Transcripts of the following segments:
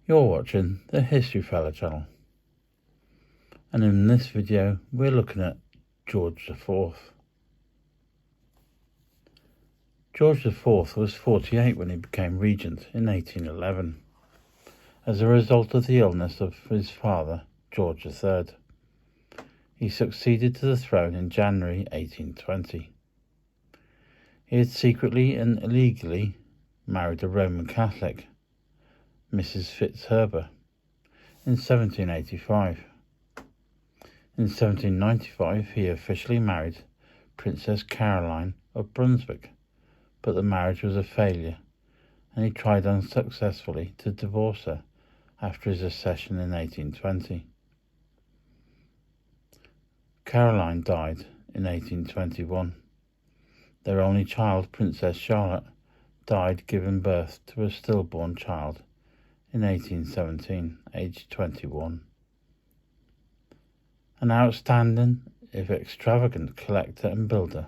You're watching the History Fella channel, and in this video we're looking at George IV. George IV was 48 when he became regent in 1811, as a result of the illness of his father, George III. He succeeded to the throne in January 1820. He had secretly and illegally married a Roman Catholic, Mrs. Fitzherbert, in 1785. In 1795 he officially married Princess Caroline of Brunswick, but the marriage was a failure, and he tried unsuccessfully to divorce her after his accession in 1820. Caroline died in 1821. Their only child, Princess Charlotte, died giving birth to a stillborn child in 1817, aged 21. An outstanding, if extravagant, collector and builder,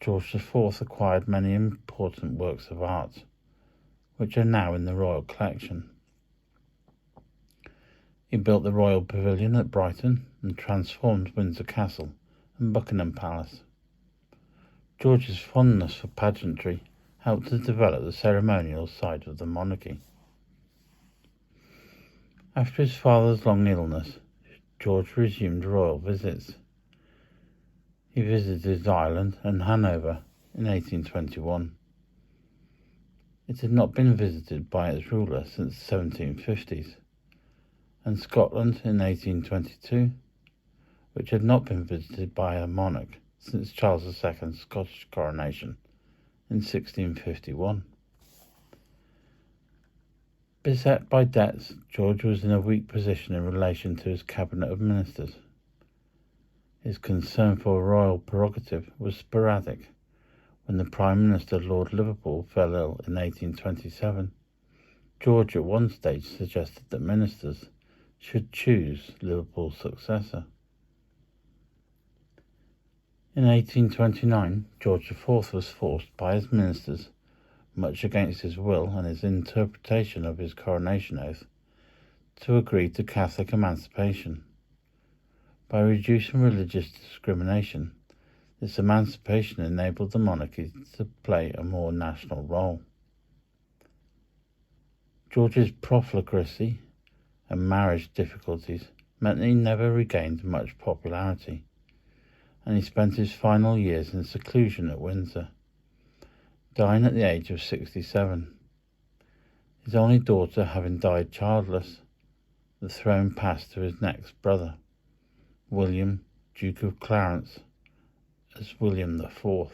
George IV acquired many important works of art, which are now in the royal collection. He built the Royal Pavilion at Brighton and transformed Windsor Castle and Buckingham Palace. George's fondness for pageantry helped to develop the ceremonial side of the monarchy. After his father's long illness, George resumed royal visits. He visited Ireland and Hanover in 1821. It had not been visited by its ruler since the 1750s, and Scotland in 1822, which had not been visited by a monarch since Charles II's Scottish coronation in 1651. Beset by debts, George was in a weak position in relation to his cabinet of ministers. His concern for royal prerogative was sporadic. When the Prime Minister, Lord Liverpool, fell ill in 1827, George at one stage suggested that ministers should choose Liverpool's successor. In 1829, George IV was forced by his ministers, much against his will and his interpretation of his coronation oath, to agree to Catholic emancipation. By reducing religious discrimination, this emancipation enabled the monarchy to play a more national role. George's profligacy and marriage difficulties meant that he never regained much popularity, and he spent his final years in seclusion at Windsor, dying at the age of 67. His only daughter having died childless, the throne passed to his next brother, William, Duke of Clarence, as William IV.